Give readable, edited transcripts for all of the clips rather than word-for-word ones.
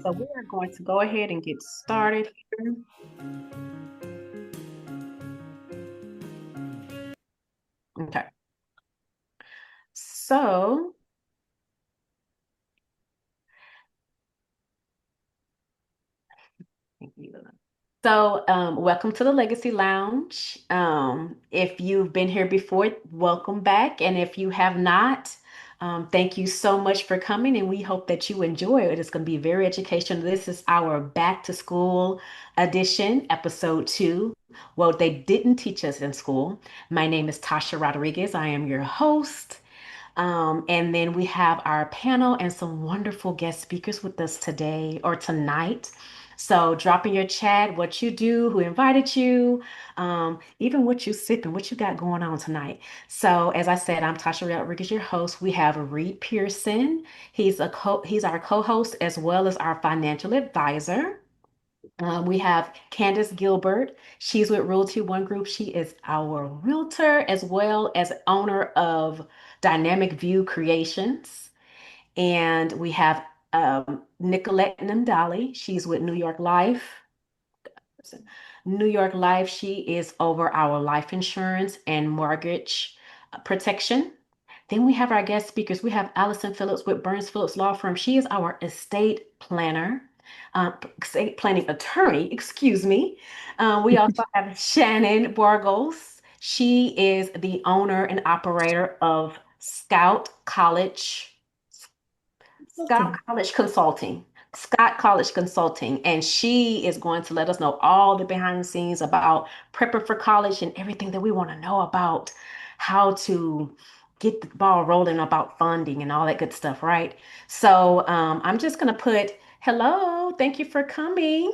So we are going to go ahead and get started here. Okay. So, welcome to the Legacy Lounge. If you've been here before, welcome back. And if you have not, thank you so much for coming. And we hope that you enjoy it. It's going to be very educational. This is our back to school edition, episode 2. Well, they didn't teach us in school. My name is Tasha Rodriguez. I am your host. And then we have our panel and some wonderful guest speakers with us today or tonight. So drop in your chat what you do, who invited you, even what you sipping, what you got going on tonight. So as I said, I'm Tasha Rodriguez, your host. We have Reed Pearson. He's our co-host as well as our financial advisor. We have Candace Gilbert. She's with Realty One Group. She is our realtor as well as owner of Dynamic View Creations. And we have Nicolette Namdali. She's with New York Life. New York Life, she is over our life insurance and mortgage protection. Then we have our guest speakers. We have Allison Phillips with Burns Phillips Law Firm. She is our estate planning attorney, excuse me. We also have Shannon Borgos. She is the owner and operator of Scott Awesome. College Consulting. Scott College Consulting, and she is going to let us know all the behind the scenes about prepping for college and everything that we want to know about how to get the ball rolling about funding and all that good stuff, right? So I'm just going to put hello, thank you for coming.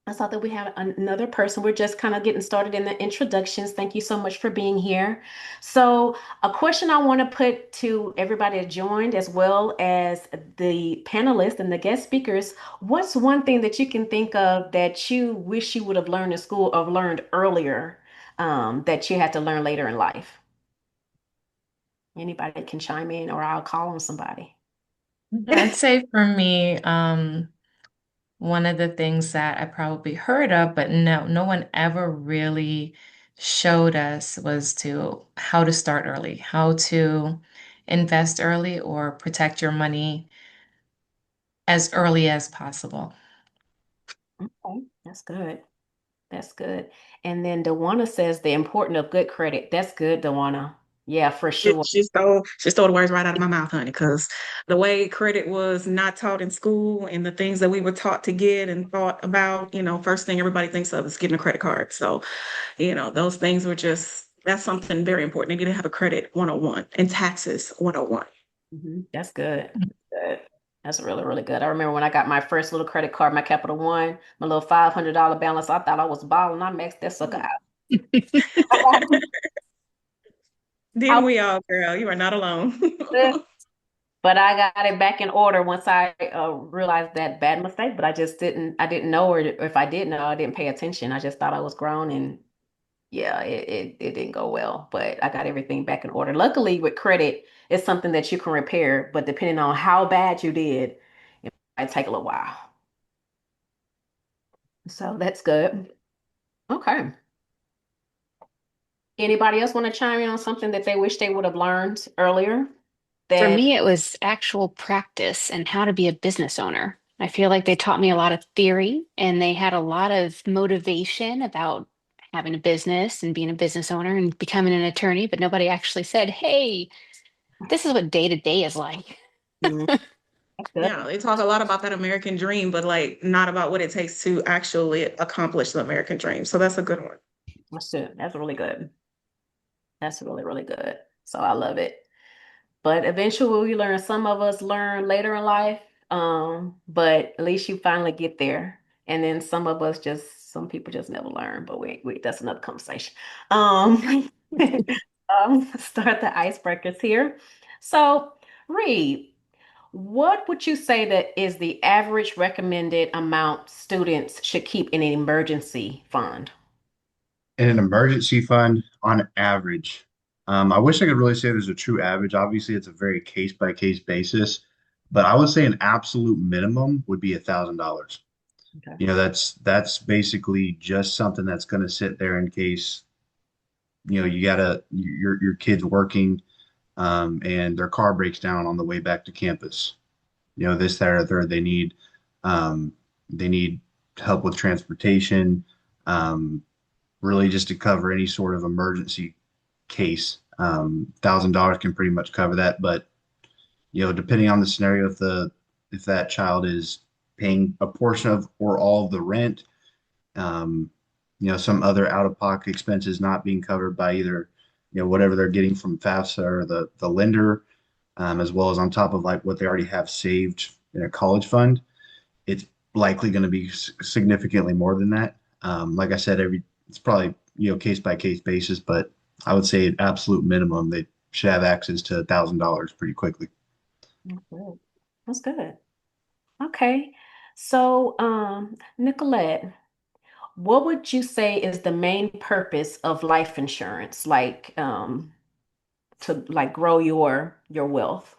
I saw that we have another person. We're just kind of getting started in the introductions. Thank you so much for being here. So, a question I want to put to everybody that joined, as well as the panelists and the guest speakers, what's one thing that you can think of that you wish you would have learned in school or learned earlier that you had to learn later in life? Anybody can chime in, or I'll call on somebody. I'd say for me, one of the things that I probably heard of, but no one ever really showed us was to how to start early, how to invest early or protect your money as early as possible. Okay, that's good. That's good. And then Dewana says the importance of good credit. That's good, Dewana. Yeah, for She, sure. she stole the words right out of my mouth, honey, because the way credit was not taught in school and the things that we were taught to get and thought about, first thing everybody thinks of is getting a credit card. So, those things were that's something very important. They need to have a credit 101 and taxes 101. That's good. Good. That's really, really good. I remember when I got my first little credit card, my Capital One, my little $500 balance. I thought I was balling. I maxed that sucker out. I Didn't we all, girl? You are not alone. was, but I got it back in order once I realized that bad mistake. But I didn't know, or if I did know, I didn't pay attention. I just thought I was grown, and yeah, it didn't go well. But I got everything back in order. Luckily, with credit, it's something that you can repair. But depending on how bad you did, it might take a little while. So that's good. Okay. Anybody else want to chime in on something that they wish they would have learned earlier? For That me, it was actual practice and how to be a business owner. I feel like they taught me a lot of theory and they had a lot of motivation about having a business and being a business owner and becoming an attorney, but nobody actually said, hey, this is what day to day is like. mm, that's good. Yeah, they talk a lot about that American dream, but like not about what it takes to actually accomplish the American dream. So that's a good one. That's good. That's really good. That's really, really good. So I love it. But eventually we learn. Some of us learn later in life. But at least you finally get there. And then some people just never learn, but that's another conversation. Um, start the icebreakers here. So, Reed, what would you say that is the average recommended amount students should keep in an emergency fund? In an emergency fund on average. I wish I could really say there's a true average. Obviously, it's a very case by case basis. but I would say an absolute minimum would be $1,000. Okay. That's basically just something that's going to sit there in case, your kid's working, and their car breaks down on the way back to campus. This, that, or the third. Um, they need help with transportation, really just to cover any sort of emergency case. $1,000 can pretty much cover that, but depending on the scenario, if that child is paying a portion of or all of the rent, um, some other out-of-pocket expenses not being covered by either, whatever they're getting from FAFSA or the lender, as well as on top of like what they already have saved in a college fund, it's likely going to be significantly more than that. Like I said, it's probably case by case basis, but I would say at absolute minimum they should have access to $1,000 pretty quickly. That's good. That's good. Okay. So, Nicolette, what would you say is the main purpose of life insurance? Like, to like grow your wealth.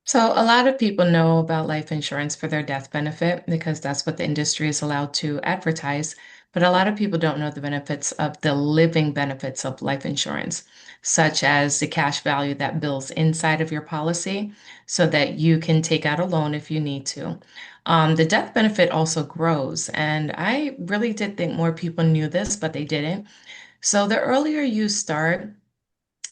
So, a lot of people know about life insurance for their death benefit because that's what the industry is allowed to advertise. But a lot of people don't know the benefits of the living benefits of life insurance, such as the cash value that builds inside of your policy so that you can take out a loan if you need to. The death benefit also grows. And I really did think more people knew this, but they didn't. So, the earlier you start,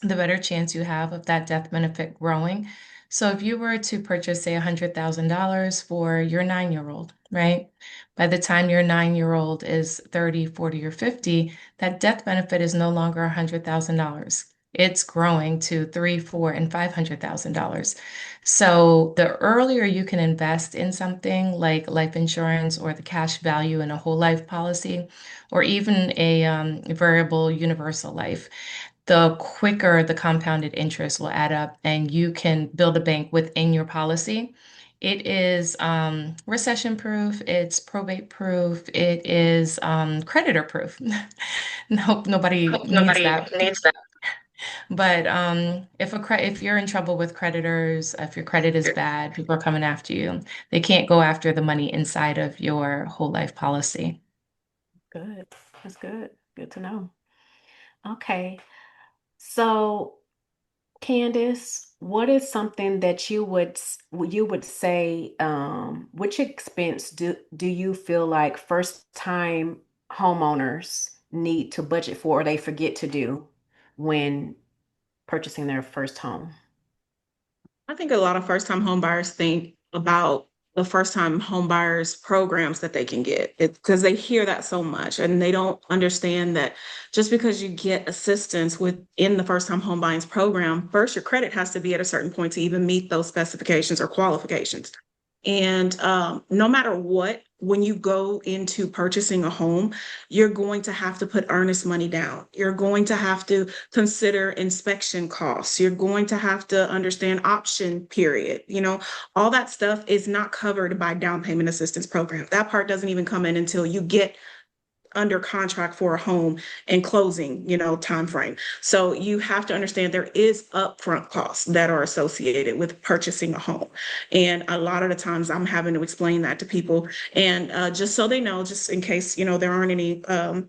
the better chance you have of that death benefit growing. So if you were to purchase, say, $100,000 for your 9-year-old, right? By the time your 9-year-old is 30, 40, or 50, that death benefit is no longer $100,000. It's growing to three, four, and $500,000. So the earlier you can invest in something like life insurance or the cash value in a whole life policy, or even a variable universal life, the quicker the compounded interest will add up and you can build a bank within your policy. It is recession proof, it's probate proof, it is creditor proof. Nope, nobody needs Nobody that. needs that. But if you're in trouble with creditors, if your credit is bad, people are coming after you. They can't go after the money inside of your whole life policy. Good. That's good. Good to know. Okay. So, Candace, what is something that you would say, which expense do you feel like first time homeowners need to budget for or they forget to do when purchasing their first home? I think a lot of first time home buyers think about the first time home buyers programs that they can get it because they hear that so much and they don't understand that just because you get assistance within the first time home buying program, first your credit has to be at a certain point to even meet those specifications or qualifications. And no matter what, when you go into purchasing a home, you're going to have to put earnest money down. You're going to have to consider inspection costs. You're going to have to understand option period. All that stuff is not covered by down payment assistance program. That part doesn't even come in until you get under contract for a home and closing, time frame. So you have to understand there is upfront costs that are associated with purchasing a home. And a lot of the times I'm having to explain that to people. And just so they know, just in case, there aren't any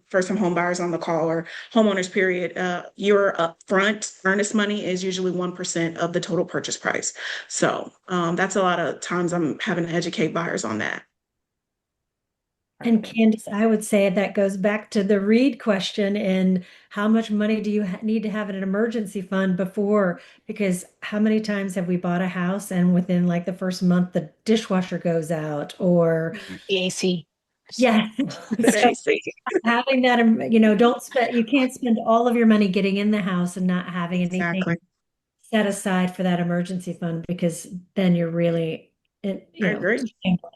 first time home buyers on the call or homeowners period, your upfront earnest money is usually 1% of the total purchase price. So that's a lot of times I'm having to educate buyers on that. And Candace, I would say that goes back to the Reed question and how much money do you need to have in an emergency fund before? Because how many times have we bought a house and within like the first month the dishwasher goes out or The AC. yeah. So AC. having that, don't spend, you can't spend all of your money getting in the house and not having anything Exactly. set aside for that emergency fund because then you're really, I agree. scrambling.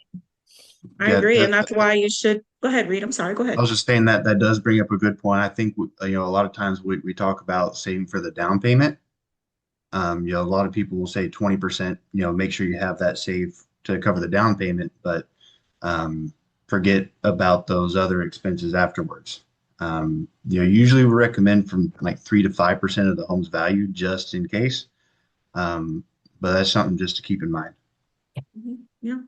I Yeah, agree. And that's why you should go ahead, Reed. I'm sorry. Go I ahead. was just saying that does bring up a good point. I think a lot of times we talk about saving for the down payment. A lot of people will say 20%, make sure you have that saved to cover the down payment, but forget about those other expenses afterwards. Usually we recommend from like 3 to 5% of the home's value just in case. Um, but that's something just to keep in mind. Yeah.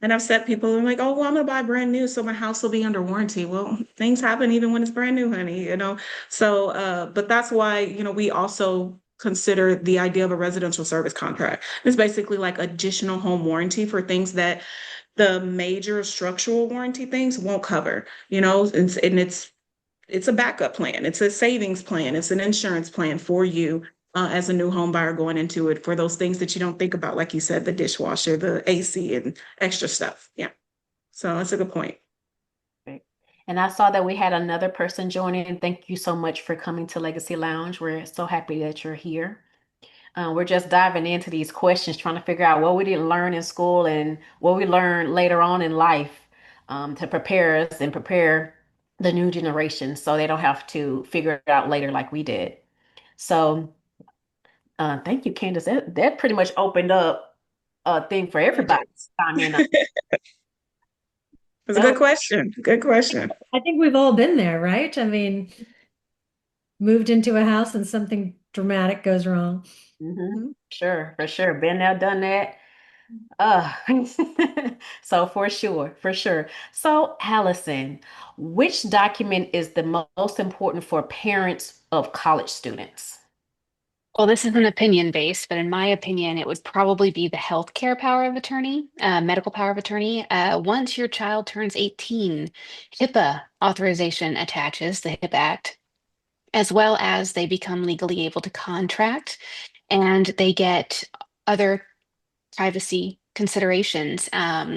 And I've set people, I'm like, oh, well, I'm gonna buy brand new, so my house will be under warranty. Well, things happen even when it's brand new, honey, you know. So, but that's why, we also consider the idea of a residential service contract. It's basically like additional home warranty for things that the major structural warranty things won't cover, and it's a backup plan. It's a savings plan. It's an insurance plan for you as a new home buyer going into it for those things that you don't think about, like you said, the dishwasher, the AC, and extra stuff. Yeah. So that's a good point. Great. And I saw that we had another person joining. Thank you so much for coming to Legacy Lounge. We're so happy that you're here. We're just diving into these questions, trying to figure out what we didn't learn in school and what we learned later on in life, to prepare us and prepare the new generation so they don't have to figure it out later like we did. So, thank you, Candace. That pretty much opened up a thing for It everybody is. to chime in on. It's a That was, good question. Good question. I think we've all been there, right? I mean, moved into a house and something dramatic goes wrong. mhm. Mhm. Sure, for sure. Been there, done that. Uh, so for sure, for sure. So, Allison, which document is the most important for parents of college students? Well, this is an opinion based, but in my opinion, it would probably be the healthcare power of attorney, medical power of attorney. Once your child turns 18, HIPAA authorization attaches, the HIPAA Act, as well as they become legally able to contract and they get other privacy considerations.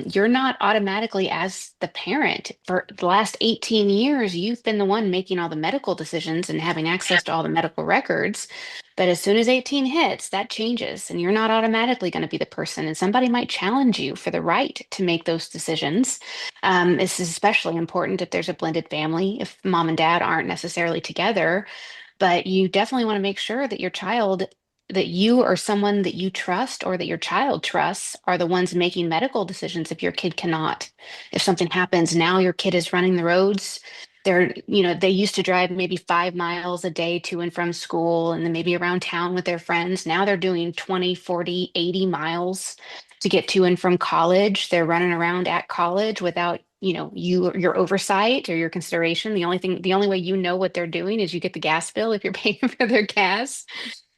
You're not automatically, as the parent, for the last 18 years, you've been the one making all the medical decisions and having access to all the medical records. But as soon as 18 hits, that changes, and you're not automatically going to be the person. And somebody might challenge you for the right to make those decisions. This is especially important if there's a blended family, if mom and dad aren't necessarily together. But you definitely want to make sure that your child that you or someone that you trust or that your child trusts are the ones making medical decisions if your kid cannot. If something happens, now your kid is running the roads. They used to drive maybe 5 miles a day to and from school and then maybe around town with their friends. Now they're doing 20, 40, 80 miles to get to and from college. They're running around at college without, your oversight or your consideration. The only way you know what they're doing is you get the gas bill if you're paying for their gas.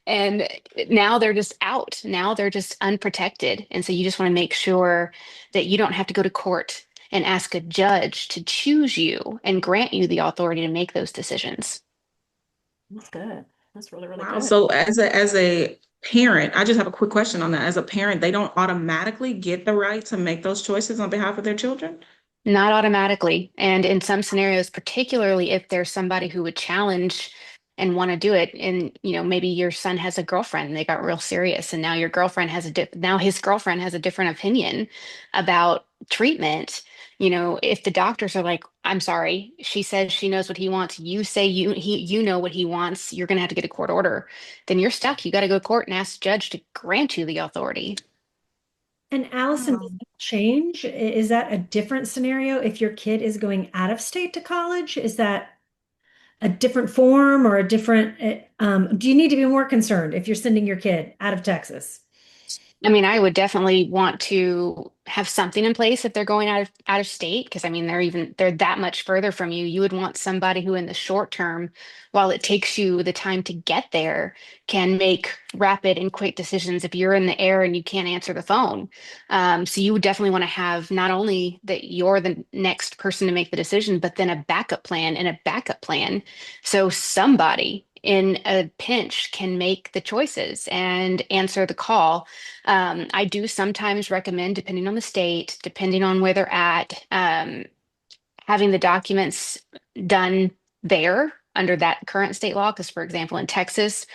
And now they're just out. Now they're just unprotected. And so you just want to make sure that you don't have to go to court and ask a judge to choose you and grant you the authority to make those decisions. That's good. That's really, really Wow. good. So as a parent, I just have a quick question on that. As a parent, they don't automatically get the right to make those choices on behalf of their children? Not automatically. And in some scenarios, particularly if there's somebody who would challenge and want to do it, and maybe your son has a girlfriend and they got real serious, and now your girlfriend has now his girlfriend has a different opinion about treatment. If the doctors are like, I'm sorry, she says she knows what he wants, you say you know what he wants, you're gonna have to get a court order, then you're stuck. You got to go to court and ask the judge to grant you the authority. And Allison, does Um, that change? Is that a different scenario if your kid is going out of state to college? Is that a different form or a different, do you need to be more concerned if you're sending your kid out of Texas? I mean, I would definitely want to have something in place if they're going out of state, because I mean they're that much further from you. You would want somebody who in the short term, while it takes you the time to get there, can make rapid and quick decisions if you're in the air and you can't answer the phone. So you would definitely want to have not only that you're the next person to make the decision, but then a backup plan and a backup plan. So somebody in a pinch can make the choices and answer the call. I do sometimes recommend, depending on the state, depending on where they're at, having the documents done there under that current state law. Because, for example, in Texas,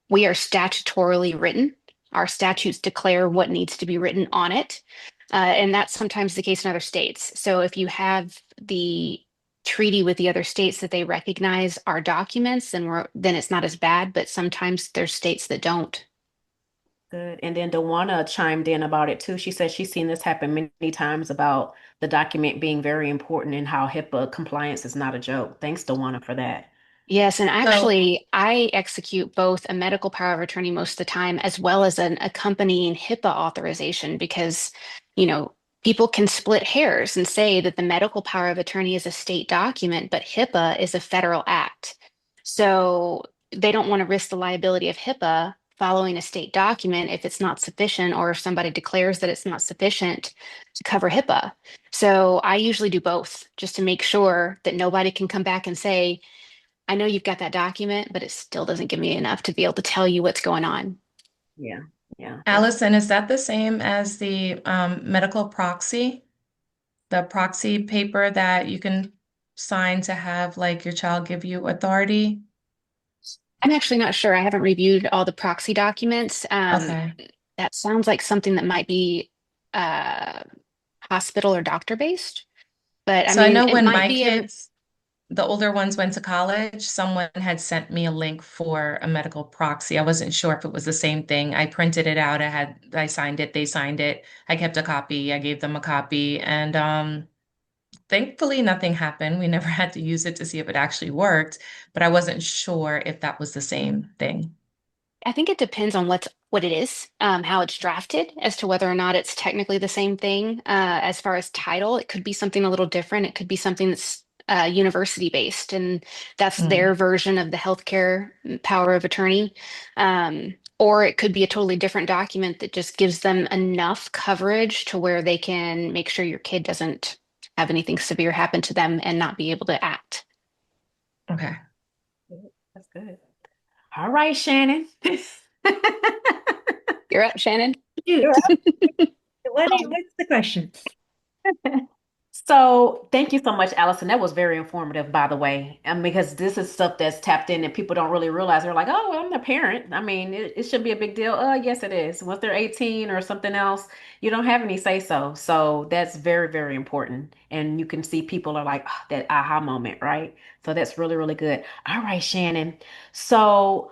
we are statutorily written. Our statutes declare what needs to be written on it. And that's sometimes the case in other states. So if you have the treaty with the other states that they recognize our documents, then it's not as bad. But sometimes there's states that don't. Good. And then Dewana chimed in about it too. She said she's seen this happen many times about the document being very important and how HIPAA compliance is not a joke. Thanks, Dewana, for that. Yes, and So, actually, I execute both a medical power of attorney most of the time, as well as an accompanying HIPAA authorization, because, you know, people can split hairs and say that the medical power of attorney is a state document, but HIPAA is a federal act. So they don't want to risk the liability of HIPAA following a state document if it's not sufficient, or if somebody declares that it's not sufficient to cover HIPAA. So I usually do both just to make sure that nobody can come back and say, I know you've got that document, but it still doesn't give me enough to be able to tell you what's going on. Yeah. Yeah. That's Allison, is that the same as the medical proxy? The proxy paper that you can sign to have like your child give you authority? I'm actually not sure. I haven't reviewed all the proxy documents. Okay. That sounds like something that might be uh, hospital or doctor based, but I So I mean, know it when might my be a. kids, the older ones went to college, someone had sent me a link for a medical proxy. I wasn't sure if it was the same thing. I printed it out. I signed it, they signed it. I kept a copy. I gave them a copy, and thankfully nothing happened. We never had to use it to see if it actually worked, but I wasn't sure if that was the same thing. I think it depends on what it is, how it's drafted, as to whether or not it's technically the same thing. As far as title, it could be something a little different. It could be something that's university based, and that's Mm, their version of the healthcare power of attorney. Or it could be a totally different document that just gives them enough coverage to where they can make sure your kid doesn't have anything severe happen to them and not be able to act. okay. good. That's good. All right, Shannon. You're up, Shannon. Shoot. What's the question? So thank you so much, Allison. That was very informative, by the way. Because this is stuff that's tapped in and people don't really realize. They're like, oh, well, I'm the parent. I mean, it should be a big deal. Yes, it is. Once they're 18 or something else, you don't have any say so. So that's very, very important. And you can see people are like, "Ah, that aha moment, right? So that's really, really good. All right, Shannon. So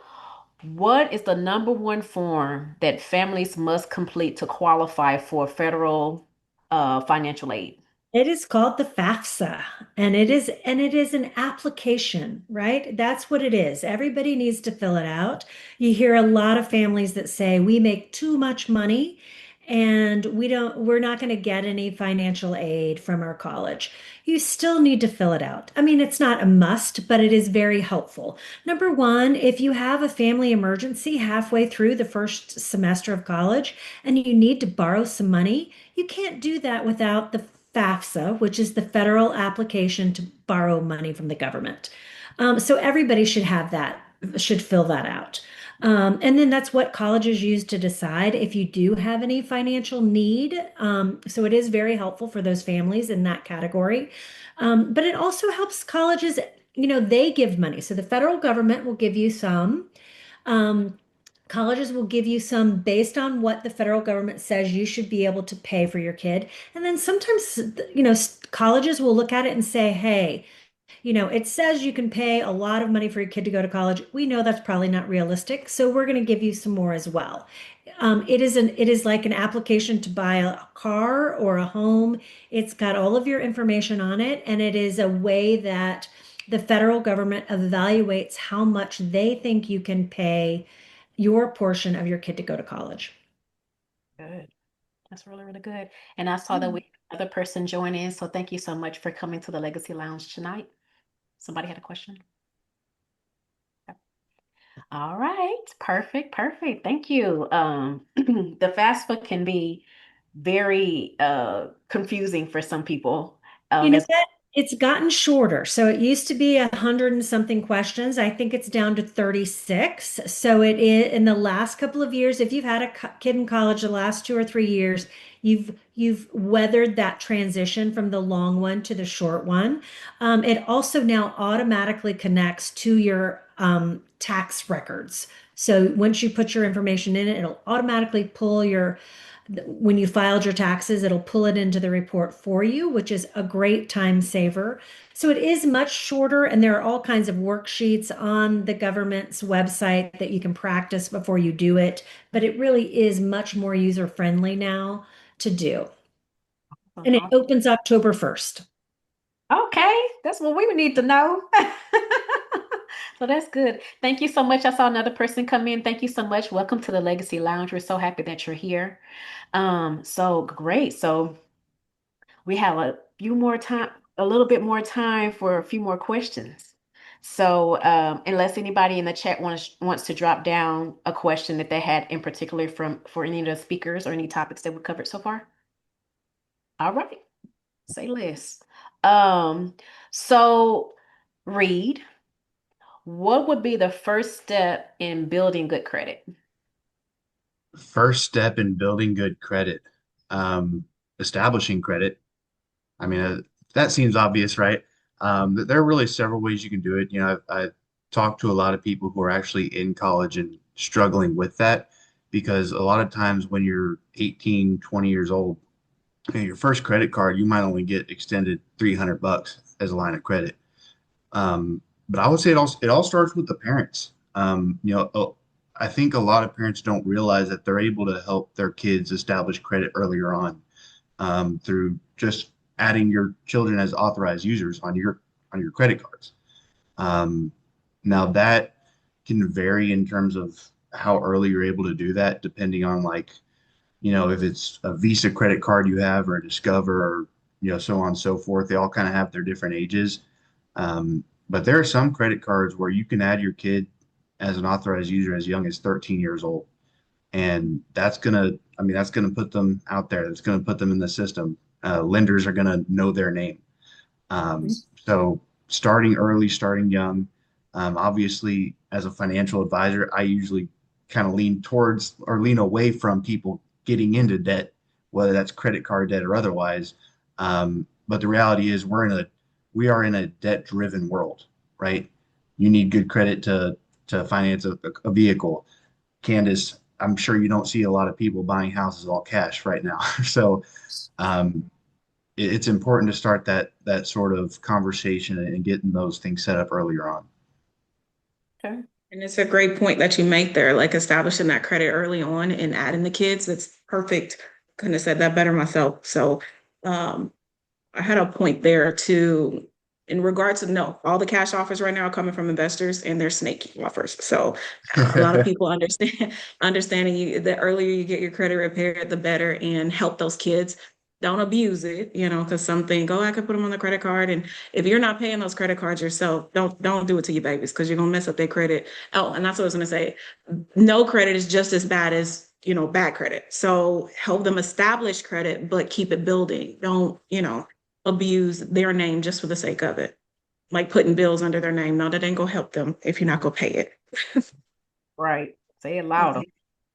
what is the number one form that families must complete to qualify for federal financial aid? It is called the FAFSA, and it is an application, right? That's what it is. Everybody needs to fill it out. You hear a lot of families that say we make too much money and we're not going to get any financial aid from our college. You still need to fill it out. I mean, it's not a must, but it is very helpful. Number one, if you have a family emergency halfway through the first semester of college and you need to borrow some money, you can't do that without the FAFSA, which is the federal application to borrow money from the government. So everybody should have that, should fill that out. And then that's what colleges use to decide if you do have any financial need. So it is very helpful for those families in that category. But it also helps colleges, they give money. So the federal government will give you some. Um, Colleges will give you some based on what the federal government says you should be able to pay for your kid. And then sometimes, colleges will look at it and say, hey, it says you can pay a lot of money for your kid to go to college. We know that's probably not realistic, so we're going to give you some more as well. It is like an application to buy a car or a home. It's got all of your information on it, and it is a way that the federal government evaluates how much they think you can pay your portion of your kid to go to college. Good. That's really, really good. And I saw that we had another person join in. So thank you so much for coming to the Legacy Lounge tonight. Somebody had a question? All right. Perfect. Perfect. Thank you. The FAFSA can be very confusing for some people. You know As what? It's gotten shorter. So it used to be 100 and something questions. I think it's down to 36. So it is in the last couple of years, if you've had a kid in college the last 2 or 3 years, you've weathered that transition from the long one to the short one. It also now automatically connects to your tax records. So once you put your information in it, it'll automatically pull when you filed your taxes, it'll pull it into the report for you, which is a great time saver. So it is much shorter, and there are all kinds of worksheets on the government's website that you can practice before you do it. But it really is much more user friendly now to do. And it opens October 1st. okay, that's what we would need to know. So that's good. Thank you so much. I saw another person come in. Thank you so much. Welcome to the Legacy Lounge. We're so happy that you're here. So great. So we have a little bit more time for a few more questions. So, unless anybody in the chat wants to drop down a question that they had in particular for any of the speakers or any topics that we covered so far. All right, say less. Um, so Reed, what would be the first step in building good credit? First step in building good credit, um, establishing credit. I mean, that seems obvious, right? There are really several ways you can do it. I talked to a lot of people who are actually in college and struggling with that because a lot of times when you're 18, 20 years old, your first credit card, you might only get extended $300 as a line of credit. But I would say it all starts with the parents. I think a lot of parents don't realize that they're able to help their kids establish credit earlier on through just adding your children as authorized users on your credit cards. Um, Now that can vary in terms of how early you're able to do that, depending on like if it's a Visa credit card you have or a Discover or so on and so forth. They all kind of have their different ages. But there are some credit cards where you can add your kid as an authorized user as young as 13 years old. And that's gonna put them out there. That's gonna put them in the system. Lenders are gonna know their name. So starting early, starting young. Obviously, as a financial advisor, I usually kind of lean towards or lean away from people getting into debt, whether that's credit card debt or otherwise. But the reality is, we are in a debt-driven world, right? You need good credit to finance a vehicle. Candace, I'm sure you don't see a lot of people buying houses all cash right now. So um, it's important to start that sort of conversation and getting those things set up earlier on. Okay. And it's a great point that you make there, like establishing that credit early on and adding the kids. That's perfect. Couldn't have said that better myself. So um, I had a point there too in regards to no, all the cash offers right now are coming from investors and they're snaky offers. So a lot of people understanding you the earlier you get your credit repaired, the better and help those kids. Don't abuse it, because some think, oh, I could put them on the credit card. And if you're not paying those credit cards yourself, don't do it to your babies because you're gonna mess up their credit. Oh, and that's what I was gonna say. No credit is just as bad as bad credit. So help them establish credit, but keep it building. Don't, abuse their name just for the sake of it. Like putting bills under their name. No, that ain't gonna help them if you're not gonna pay it. Right. Say it louder.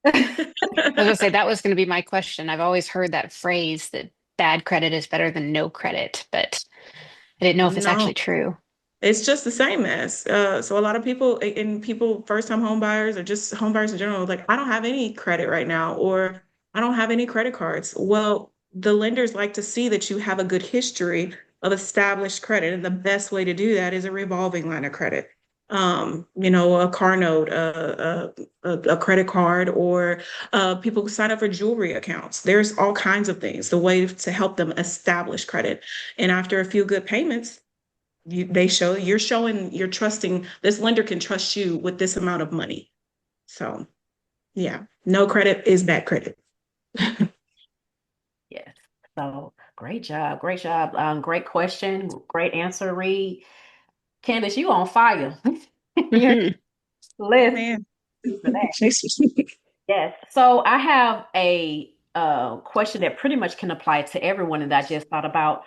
I was gonna say that was gonna be my question. I've always heard that phrase that bad credit is better than no credit, but I didn't know if it's No, actually true. it's just the same as. So a lot of people and people, first time home buyers or just home buyers in general, like, I don't have any credit right now, or I don't have any credit cards. Well, the lenders like to see that you have a good history of established credit. And the best way to do that is a revolving line of credit. A car note, a credit card, or people who sign up for jewelry accounts. There's all kinds of things, the way to help them establish credit. And after a few good payments, you're showing you're trusting this lender can trust you with this amount of money. So yeah, no credit is bad credit. Yes. So great job. Great job. Great question. Great answer, Reed. Candace, you on fire. You're list Amen. for that. Yes. So I have a question that pretty much can apply to everyone and that I just thought about.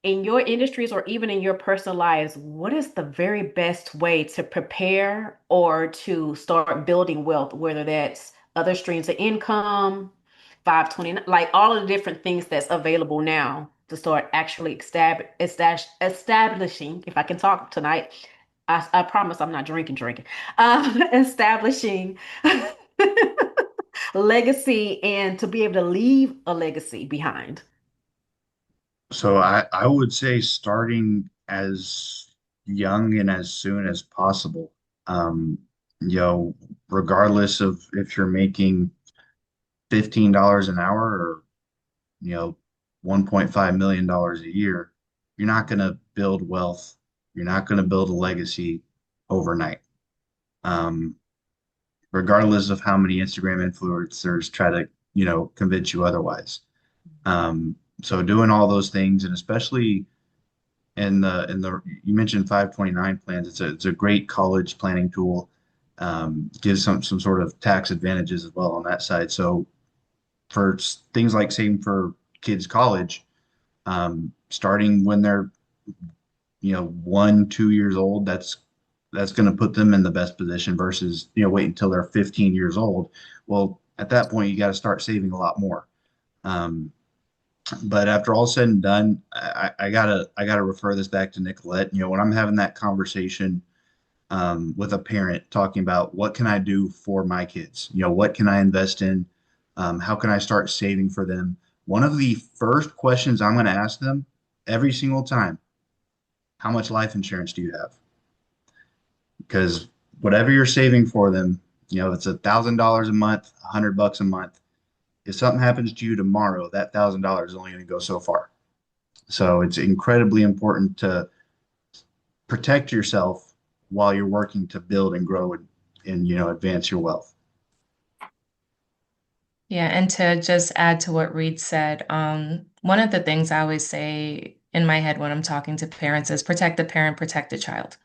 In your industries or even in your personal lives, what is the very best way to prepare or to start building wealth, whether that's other streams of income, 529, like all of the different things that's available now to start actually establishing, if I can talk tonight, I promise I'm not drinking, establishing legacy and to be able to leave a legacy behind. So I would say starting as young and as soon as possible. Um, Regardless of if you're making $15 an hour or, $1.5 million a year, you're not going to build wealth. You're not going to build a legacy overnight. um, regardless of how many Instagram influencers try to, convince you otherwise. So doing all those things, and especially in the you mentioned 529 plans. It's a great college planning tool. Gives some sort of tax advantages as well on that side. So for things like saving for kids' college, starting when they're 1, 2 years old, that's going to put them in the best position versus wait until they're 15 years old. Well, at that point, you got to start saving a lot more. Um, but after all said and done, I gotta refer this back to Nicolette. When I'm having that conversation with a parent talking about what can I do for my kids, what can I invest in, how can I start saving for them? One of the first questions I'm going to ask them every single time: how much life insurance do you have? Because whatever you're saving for them, it's $1,000 a month, $100 a month. If something happens to you tomorrow, that $1,000 is only going to go so far. So it's incredibly important to protect yourself while you're working to build and grow and advance your wealth. Yeah, and to just add to what Reed said, one of the things I always say in my head when I'm talking to parents is protect the parent, protect the child.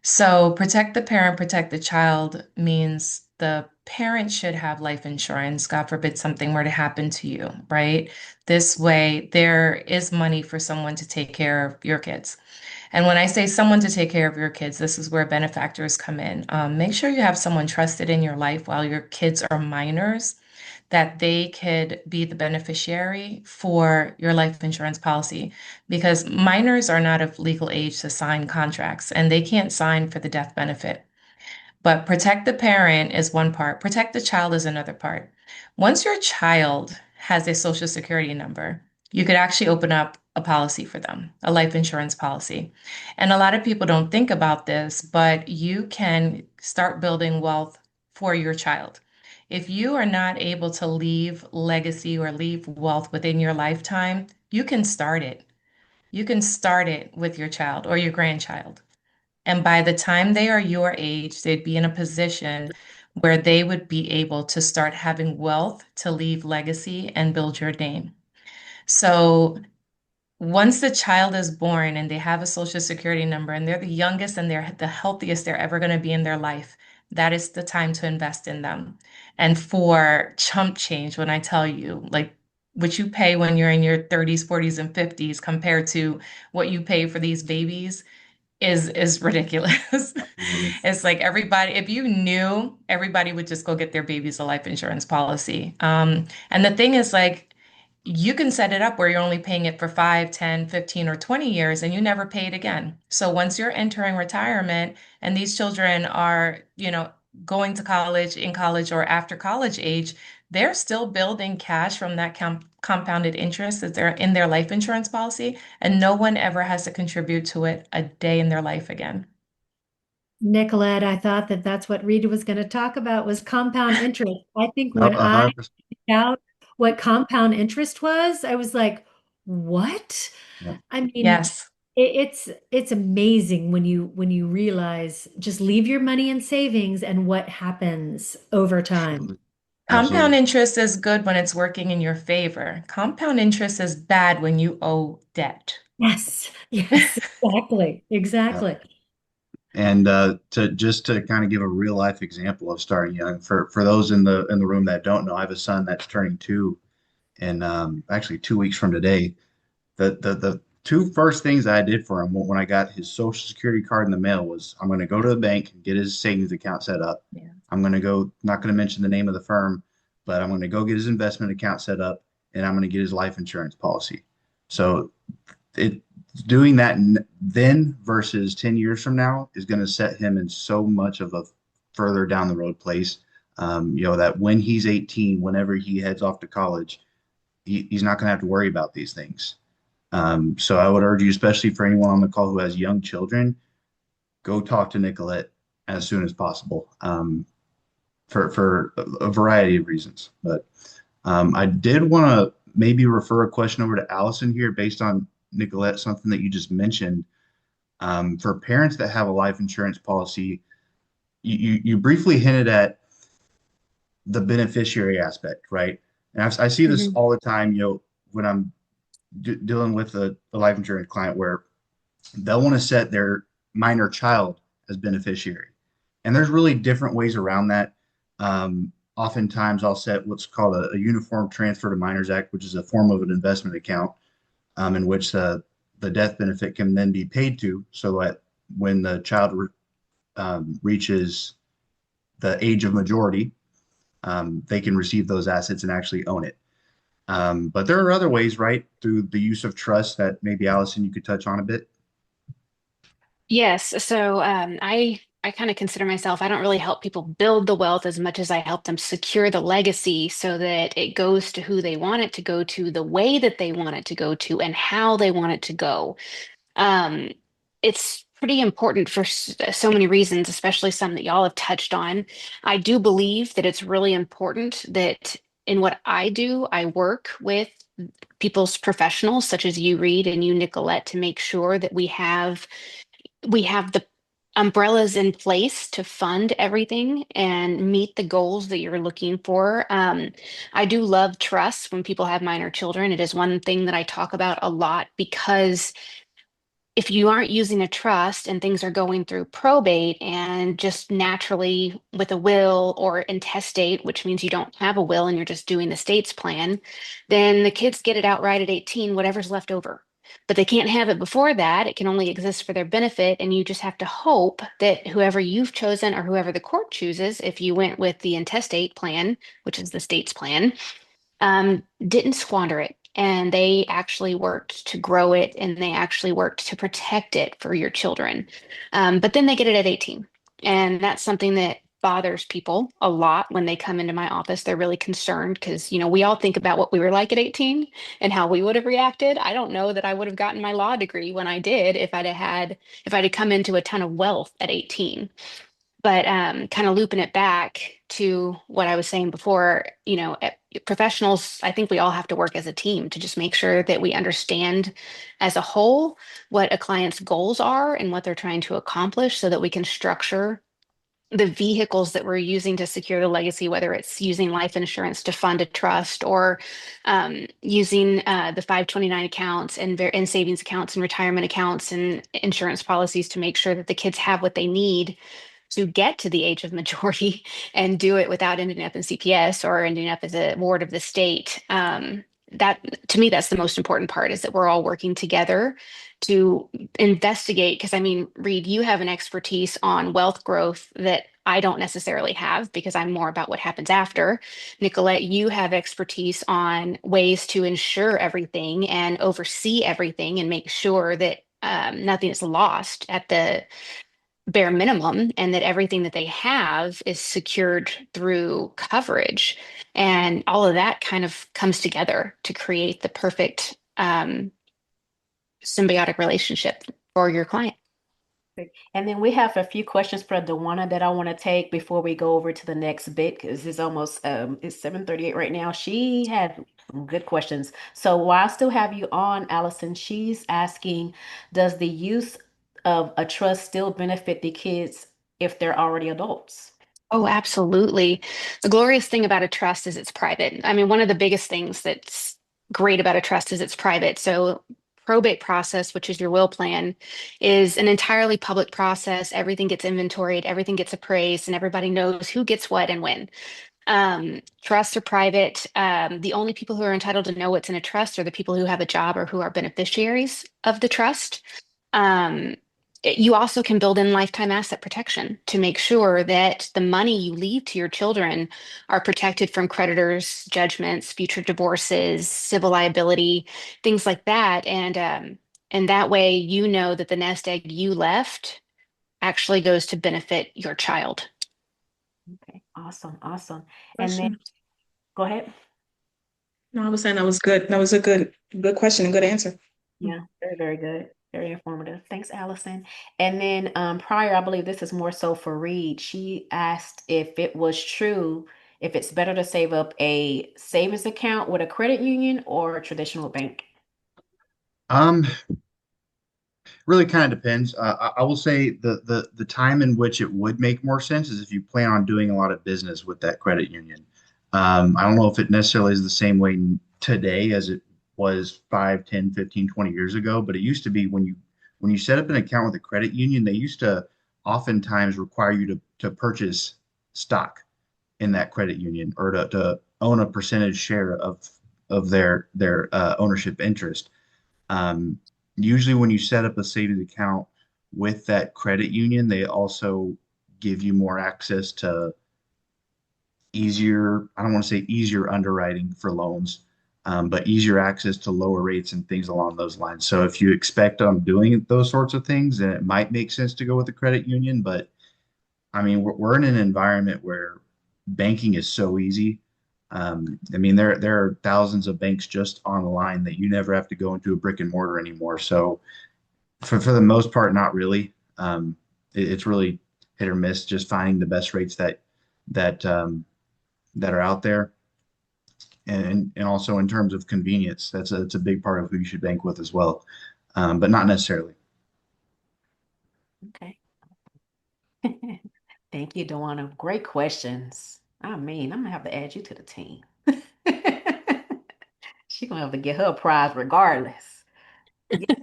So protect the parent, protect the child means the parent should have life insurance. God forbid something were to happen to you, right? This way, there is money for someone to take care of your kids. And when I say someone to take care of your kids, this is where benefactors come in. Make sure you have someone trusted in your life while your kids are minors, that they could be the beneficiary for your life insurance policy, because minors are not of legal age to sign contracts and they can't sign for the death benefit. But protect the parent is one part, protect the child is another part. Once your child has a social security number, you could actually open up a policy for them, a life insurance policy. And a lot of people don't think about this, but you can start building wealth for your child. If you are not able to leave legacy or leave wealth within your lifetime, you can start it. You can start it with your child or your grandchild. And by the time they are your age, they'd be in a position where they would be able to start having wealth to leave legacy and build your name. So once the child is born and they have a social security number and they're the youngest and they're the healthiest they're ever going to be in their life, that is the time to invest in them. And for chump change, when I tell you, like, what you pay when you're in your 30s, 40s, and 50s compared to what you pay for these babies is ridiculous. Absolutely. It's like everybody, if you knew, everybody would just go get their babies a life insurance policy. And the thing is, like, you can set it up where you're only paying it for 5, 10, 15, or 20 years and you never pay it again. So once you're entering retirement and these children are, going to college, in college, or after college age, they're still building cash from that compounded interest that they're in their life insurance policy, and no one ever has to contribute to it a day in their life again. Nicolette, I thought that that's what Rita was going to talk about was compound interest. I think No, when I 100%. found out what compound interest was, I was like, what? Yeah, I mean, Yes. it's amazing when you realize just leave your money in savings and what happens over time. absolutely. Compound Absolutely. interest is good when it's working in your favor. Compound interest is bad when you owe debt. Yes, yes, exactly, Yeah. exactly. And to kind of give a real life example of starting young, for those in the room that don't know, I have a son that's turning 2 in actually 2 weeks from today. The two first things I did for him when I got his social security card in the mail was I'm going to go to the bank and get his savings account set up. Yeah. I'm going to go, not going to mention the name of the firm, but I'm going to go get his investment account set up and I'm going to get his life insurance policy. So it doing that then versus 10 years from now is going to set him in so much of a further down the road place. That when he's 18, whenever he heads off to college, he's not going to have to worry about these things. So I would urge you, especially for anyone on the call who has young children, go talk to Nicolette as soon as possible, for a variety of reasons. But I did want to maybe refer a question over to Allison here based on Nicolette, something that you just mentioned. For parents that have a life insurance policy, you briefly hinted at the beneficiary aspect, right? And I see this Mhm. all the time, when I'm dealing with a life insurance client where they'll want to set their minor child as beneficiary. And there's really different ways around that. Oftentimes, I'll set what's called a Uniform Transfer to Minors Act, which is a form of an investment account in which the death benefit can then be paid to, so that when the child reaches the age of majority, they can receive those assets and actually own it. But there are other ways, right, through the use of trust that maybe Allison, you could touch on a bit. Yes, so I kind of consider myself, I don't really help people build the wealth as much as I help them secure the legacy so that it goes to who they want it to go to, the way that they want it to go to, and how they want it to go. Um, it's pretty important for so many reasons, especially some that y'all have touched on. I do believe that it's really important that in what I do, I work with people's professionals such as you, Reed, and you, Nicolette, to make sure that we have the umbrellas in place to fund everything and meet the goals that you're looking for. I do love trust when people have minor children. It is one thing that I talk about a lot because if you aren't using a trust and things are going through probate and just naturally with a will or intestate, which means you don't have a will and you're just doing the state's plan, then the kids get it outright at 18, whatever's left over. But they can't have it before that. It can only exist for their benefit. And you just have to hope that whoever you've chosen or whoever the court chooses, if you went with the intestate plan, which is the state's plan, didn't squander it. And they actually worked to grow it and they actually worked to protect it for your children. But then they get it at 18. And that's something that bothers people a lot when they come into my office. They're really concerned because, we all think about what we were like at 18 and how we would have reacted. I don't know that I would have gotten my law degree when I did if I'd have come into a ton of wealth at 18. But kind of looping it back to what I was saying before, professionals, I think we all have to work as a team to just make sure that we understand as a whole what a client's goals are and what they're trying to accomplish so that we can structure the vehicles that we're using to secure the legacy, whether it's using life insurance to fund a trust or using the 529 accounts and savings accounts and retirement accounts and insurance policies to make sure that the kids have what they need to get to the age of majority and do it without ending up in CPS or ending up as a ward of the state. That to me, that's the most important part is that we're all working together to investigate. Because I mean, Reed, you have an expertise on wealth growth that I don't necessarily have because I'm more about what happens after. Nicolette, you have expertise on ways to ensure everything and oversee everything and make sure that nothing is lost at the bare minimum and that everything that they have is secured through coverage. And all of that kind of comes together to create the perfect symbiotic relationship for your client. And then we have a few questions for Dewana that I want to take before we go over to the next bit because it's almost it's 7:38 right now. She had some good questions. So while I still have you on, Allison, she's asking, does the use of a trust still benefit the kids if they're already adults? Oh, absolutely. The glorious thing about a trust is it's private. I mean, one of the biggest things that's great about a trust is it's private. So, probate process, which is your will plan, is an entirely public process. Everything gets inventoried, everything gets appraised, and everybody knows who gets what and when. Trusts are private. The only people who are entitled to know what's in a trust are the people who have a job or who are beneficiaries of the trust. Um, you also can build in lifetime asset protection to make sure that the money you leave to your children are protected from creditors, judgments, future divorces, civil liability, things like that. And that way you know that the nest egg you left actually goes to benefit your child. Okay, awesome, awesome. And then Question. go ahead. No, I was saying that was good. That was a good question and good answer. Yeah, very, very good. Very informative. Thanks, Allison. And then prior, I believe this is more so for Reed. She asked if it was true, if it's better to save up a savings account with a credit union or a traditional bank. Um, Really kind of depends. I will say the time in which it would make more sense is if you plan on doing a lot of business with that credit union. I don't know if it necessarily is the same way today as it was 5, 10, 15, 20 years ago, but it used to be when you set up an account with a credit union, they used to oftentimes require you to purchase stock in that credit union or to own a percentage share of their ownership interest. Um, Usually, when you set up a savings account with that credit union, they also give you more access to easier, I don't want to say easier underwriting for loans, but easier access to lower rates and things along those lines. So if you expect on doing those sorts of things, then it might make sense to go with the credit union. But I mean, we're in an environment where banking is so easy. I mean, there are thousands of banks just online that you never have to go into a brick and mortar anymore. So for the most part, not really. It's really hit or miss, just finding the best rates that that are out there, and also in terms of convenience, that's a big part of who you should bank with as well, but not necessarily. Okay. Thank you, Dawana. Great questions. I mean, I'm gonna have to add you to the team. She's gonna have to get her a prize regardless. Yeah.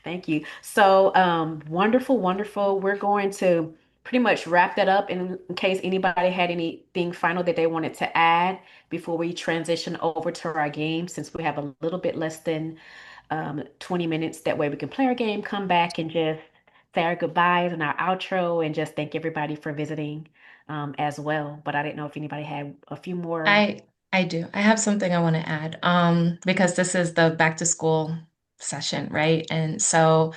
Thank you. So, wonderful, wonderful. We're going to pretty much wrap that up in case anybody had anything final that they wanted to add before we transition over to our game, since we have a little bit less than 20 minutes. That way we can play our game, come back and just say our goodbyes and our outro and just thank everybody for visiting as well. But I didn't know if anybody had a few more. I I do. I have something I want to add. Because this is the back to school session, right? And so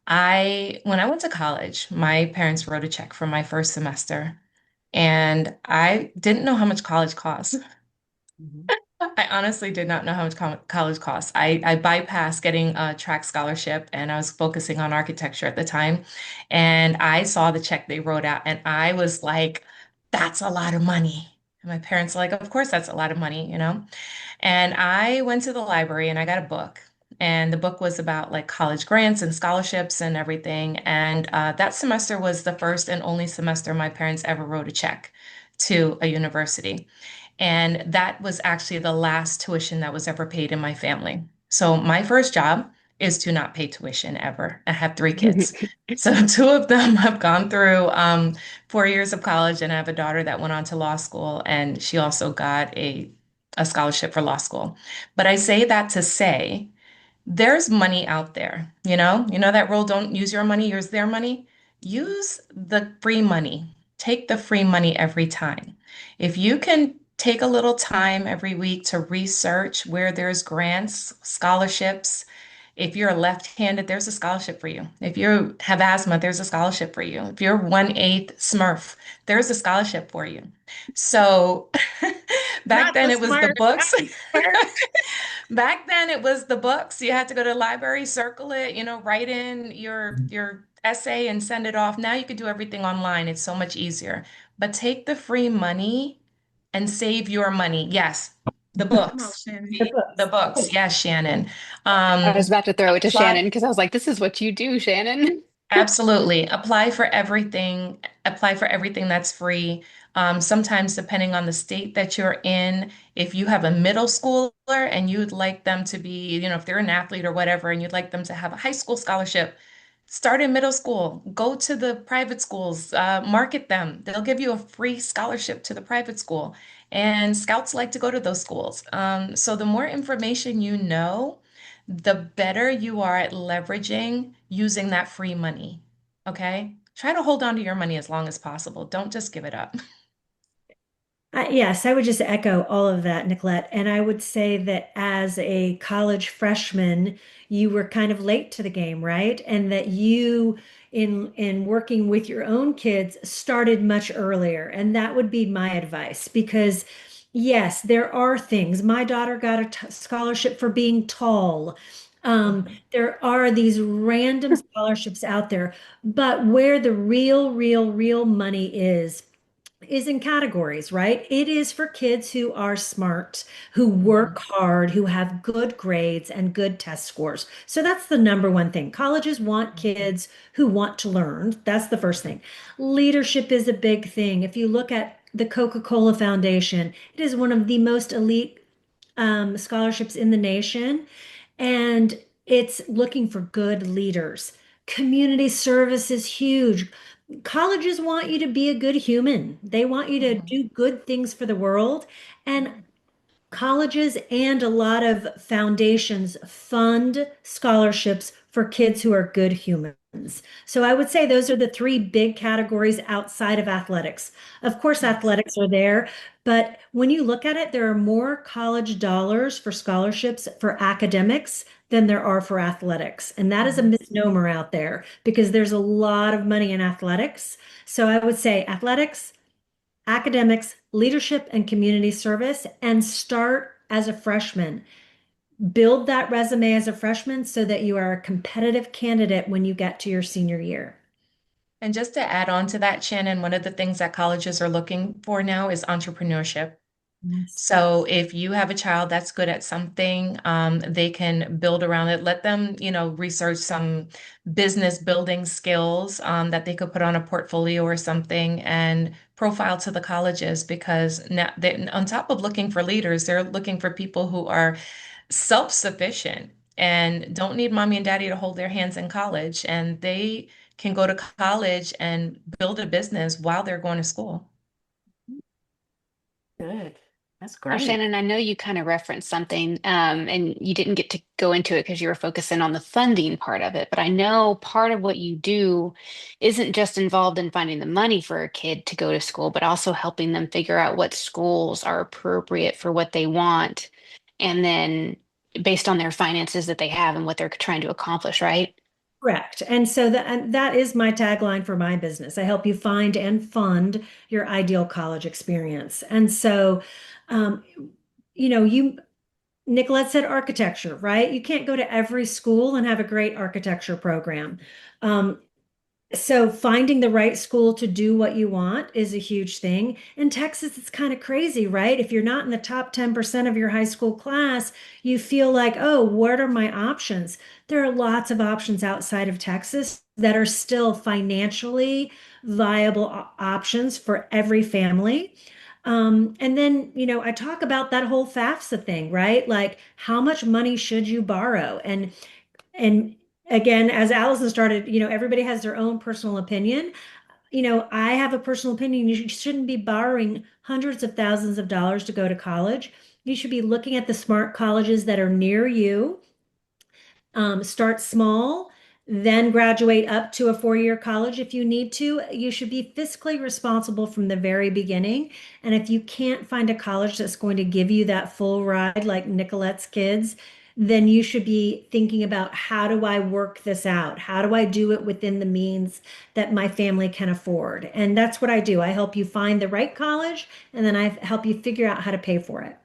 when I went to college, my parents wrote a check for my first semester, and I didn't know how much college costs. Mhm. I honestly did not know how much college costs. I bypassed getting a track scholarship and I was focusing on architecture at the time. And I saw the check they wrote out and I was like, that's a lot of money. And my parents were like, of course, that's a lot of money, you know? And I went to the library and I got a book. And the book was about like college grants and scholarships and everything. And that semester was the first and only semester my parents ever wrote a check to a university. And that was actually the last tuition that was ever paid in my family. So my first job is to not pay tuition ever. I have three kids. So two of them have gone through 4 years of college, and I have a daughter that went on to law school, and she also got a scholarship for law school. But I say that to say there's money out there, you know that rule, don't use your money, use their money. Use the free money. Take the free money every time. If you can take a little time every week to research where there's grants, scholarships. If you're left-handed, there's a scholarship for you. If you have asthma, there's a scholarship for you. If you're 1/8 Smurf, there's a scholarship for you. So back Not the then it was the Smurf, not books. the Smurf. Back then it was the books. You had to go to the library, circle it, write in your essay and send it off. Now you could do everything online. It's so much easier. But take the free money and save your money. Yes, the Come on, books. Shannon. The The books. books. Yes, Shannon. I was Um, about to throw it to apply. Shannon because I was like, this is what you do, Shannon. Absolutely. Apply for everything. Apply for everything that's free. Sometimes, depending on the state that you're in, if you have a middle schooler and you'd like them to be, if they're an athlete or whatever, and you'd like them to have a high school scholarship, start in middle school. Go to the private schools, market them. They'll give you a free scholarship to the private school. And scouts like to go to those schools. So the more information you know, the better you are at leveraging using that free money. Okay? Try to hold on to your money as long as possible. Don't just give it up. Yes, I would just echo all of that, Nicolette. And I would say that as a college freshman, you were kind of late to the game, right? And that you, in working with your own kids, started much earlier. And that would be my advice because, yes, there are things. My daughter got a scholarship for being tall. There are these random scholarships out there, but where the real money is is in categories, right? It is for kids who are smart, who Mhm. work hard, who have good grades and good test scores. So that's the number one thing. Colleges want kids who want to learn. That's the first thing. Leadership is a big thing. If you look at the Coca-Cola Foundation, it is one of the most elite scholarships in the nation, and it's looking for good leaders. Community service is huge. Colleges want you to be a good human. They want you to Mhm. do good things for the world. And colleges and a lot of foundations fund scholarships for kids who are good humans. So I would say those are the three big categories outside of athletics. Of course, Yes. athletics are there, but when you look at it, there are more college dollars for scholarships for academics than there are for athletics. And that is a Mhm. misnomer out there because there's a lot of money in athletics. So I would say athletics, academics, leadership, and community service, and start as a freshman. Build that resume as a freshman so that you are a competitive candidate when you get to your senior year. And just to add on to that, Shannon, one of the things that colleges are looking for now is entrepreneurship. Yes. So if you have a child that's good at something, they can build around it. Let them, research some business building skills that they could put on a portfolio or something and profile to the colleges because now they, on top of looking for leaders, they're looking for people who are self-sufficient and don't need mommy and daddy to hold their hands in college. And they can go to college and build a business while they're going to school. Good. That's Now, great. Shannon, I know you kind of referenced something, and you didn't get to go into it because you were focusing on the funding part of it. But I know part of what you do isn't just involved in finding the money for a kid to go to school, but also helping them figure out what schools are appropriate for what they want, and then based on their finances that they have and what they're trying to accomplish, right? Correct. And that is my tagline for my business. I help you find and fund your ideal college experience. And so, um, you Nicolette said architecture, right? You can't go to every school and have a great architecture program. Um, So finding the right school to do what you want is a huge thing. In Texas, it's kind of crazy, right? If you're not in the top 10% of your high school class, you feel like, oh, what are my options? There are lots of options outside of Texas that are still financially viable options for every family. And then, I talk about that whole FAFSA thing, right? Like, how much money should you borrow? And again, as Allison started, everybody has their own personal opinion. I have a personal opinion. You shouldn't be borrowing hundreds of thousands of dollars to go to college. You should be looking at the smart colleges that are near you. Start small, then graduate up to a 4-year college if you need to. You should be fiscally responsible from the very beginning. And if you can't find a college that's going to give you that full ride, like Nicolette's kids, then you should be thinking about, how do I work this out? How do I do it within the means that my family can afford? And that's what I do. I help you find the right college, and then I help you figure out how to pay for it.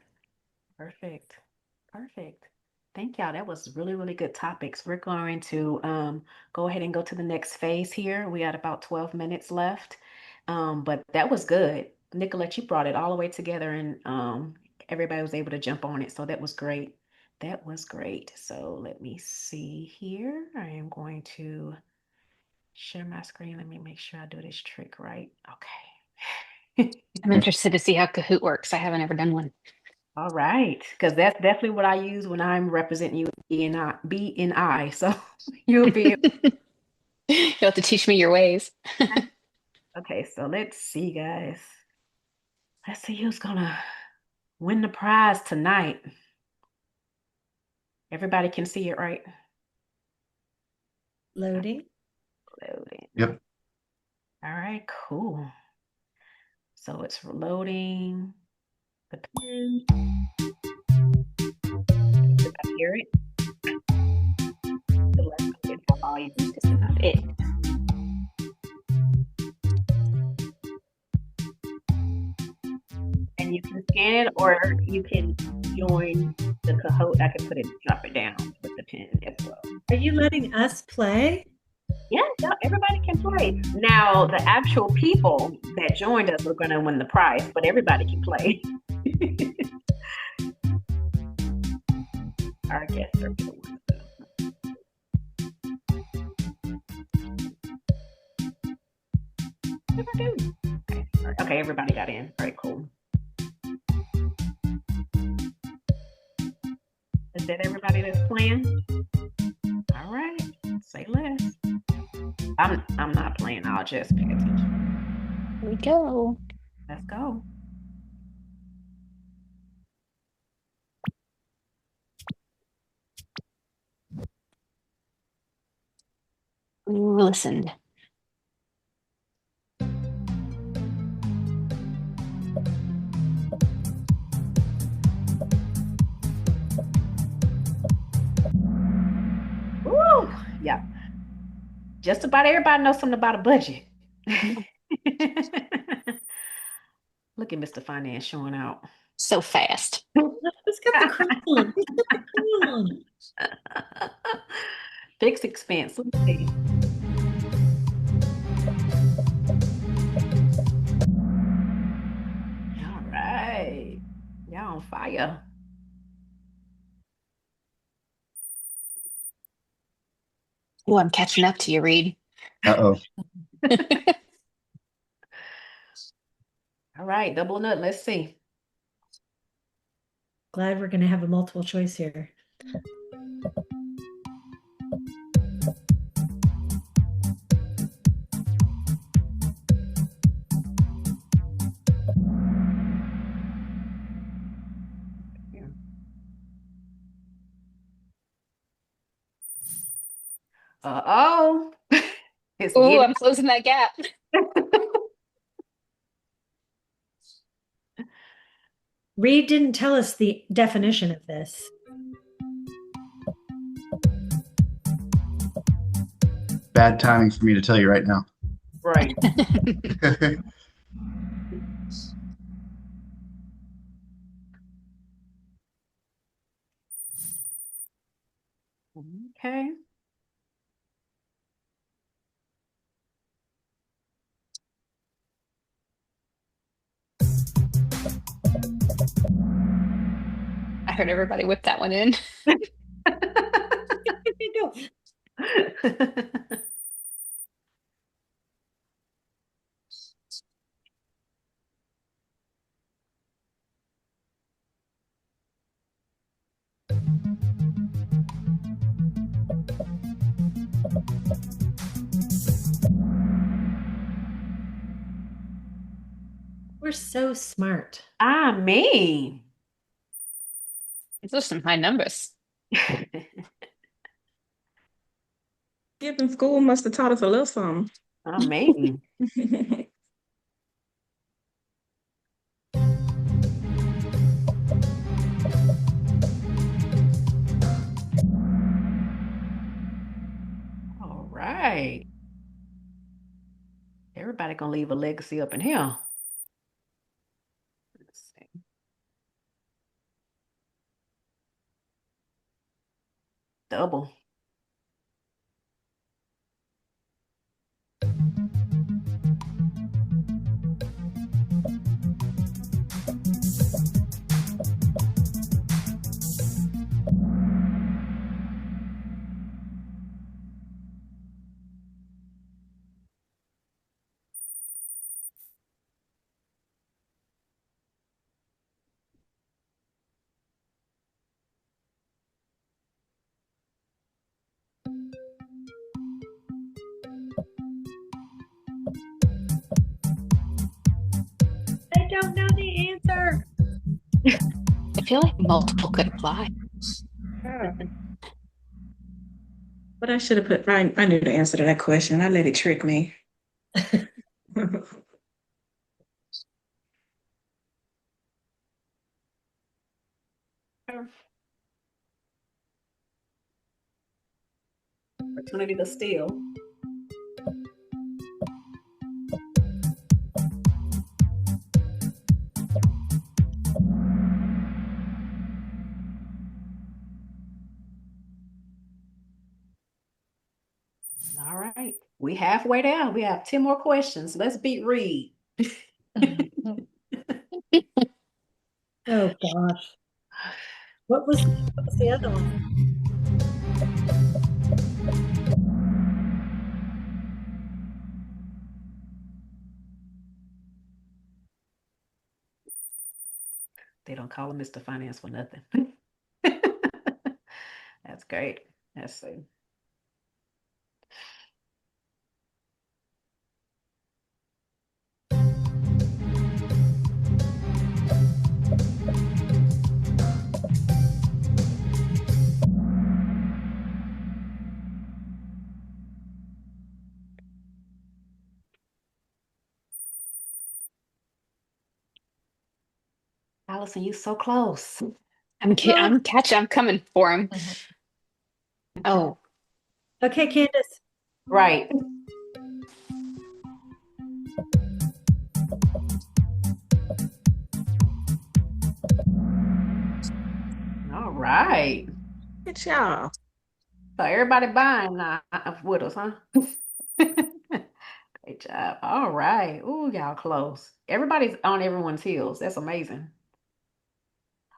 Perfect. Perfect. Thank y'all. That was really, really good topics. We're going to go ahead and go to the next phase here. We got about 12 minutes left. But that was good. Nicolette, you brought it all the way together and everybody was able to jump on it. So that was great. That was great. So let me see here. I am going to share my screen. Let me make sure I do this trick right. Okay. I'm interested to see how Kahoot works. I haven't ever done one. All right, because that's definitely what I use when I'm representing you in I. So you'll be You'll have to teach me your ways. okay. So let's see, guys. Let's see who's gonna win the prize tonight. Everybody can see it, right? Loading. Loading. Yep. All right, cool. So it's loading the pin. Everybody hear it? So let's go get the volume. That's just about it. And you can scan it or you can join the Kahoot. I can put it, drop it down with the pin as well. Are you letting us play? Yeah, no, everybody can play. Now, the actual people that joined us are going to win the prize, but everybody can play. Our guests are going to win. Okay, everybody got in. All right, cool. Is that everybody that's playing? All right, say less. I'm not playing. I'll just pay attention. Here we go. Let's go. Ooh, listened. Woo! Yeah. Just about everybody knows something about a budget. Look at Mr. Finance showing out. So fast. Let's get the crown. Let's get the crown. Fixed expense. Let's see. All right. Y'all on fire. Oh, I'm catching up to you, Reed. Uh-oh. All right, double nut. Let's see. Glad we're going to have a multiple choice here. Uh-oh. It's Oh, getting. I'm closing that gap. Reed didn't tell us the definition of this. Bad timing for me to tell you right now. Right. Okay. I heard everybody whip that one in. We're so smart. I mean. Those are some high numbers. Skipping school must have taught us a little something. I mean. All right. Everybody gonna leave a legacy up in here. Let's see. Double. I don't know the answer. I feel like multiple could apply. But I should have put, I knew the answer to that question. I let it trick me. Opportunity to steal. All right. We halfway down. We have 10 more questions. Let's beat Reed. Oh gosh. What was the other one? They don't call him Mr. Finance for nothing. That's great. Let's see. Allison, you so close. I'm catching. I'm coming for him. Oh, Okay, Candace. Right. All right. Good job. So everybody buying now with us, huh? Great job. All right. Ooh, y'all close. Everybody's on everyone's heels. That's amazing.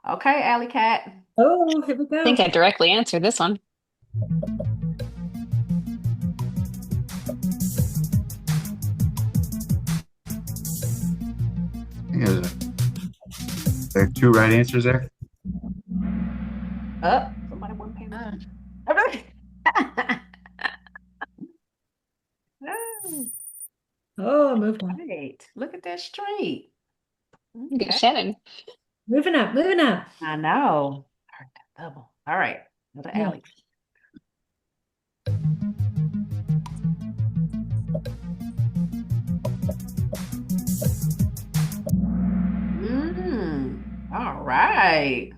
Okay, Alley Cat. Oh, here we I think go. I directly answered this one. Yeah, there are two right answers there. Up. Somebody want to pay Ah. attention. Oh, I moved on. Right. Look at that straight. Good, Okay. Shannon. Moving up, moving up. I know. Heard that double. All right. Another Yeah. Alex. All right.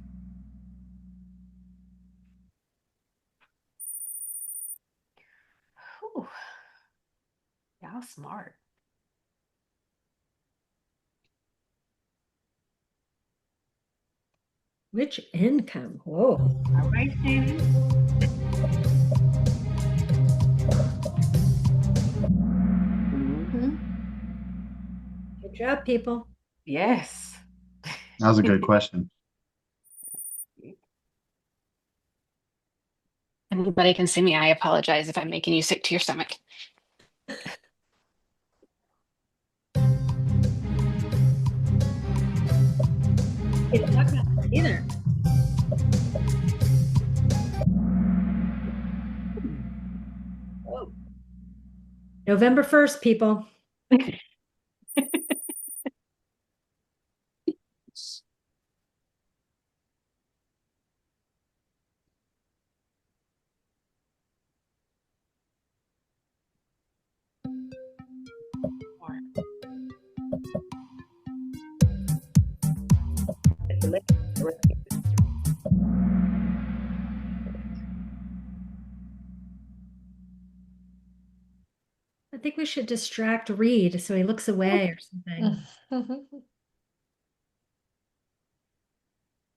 Whew. Y'all smart. Which income? Whoa. All right, Shannon. Good job, people. Yes. That was a good question. Anybody can see me. I apologize if I'm making you sick to your stomach. It's not gonna either. Oh. November 1st, people. I think we should distract Reed so he looks away or something.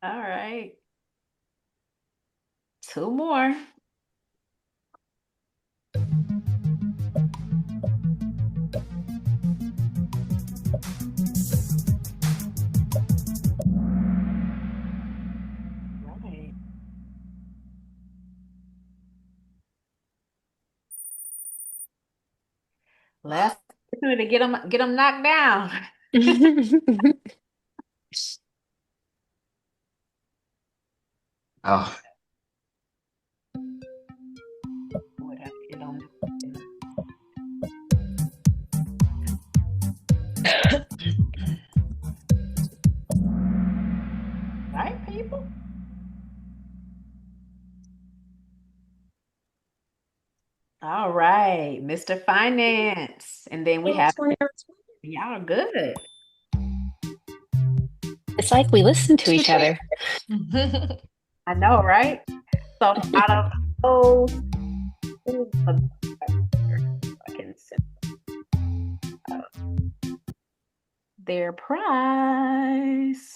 All right. Two more. Right. Last opportunity to get them knocked down. Oh, Would have to get on. Right, people? All right, Mr. Finance. And then we have y'all are good. It's like we listen to each other. I know, right? So out of those, I can send their prize.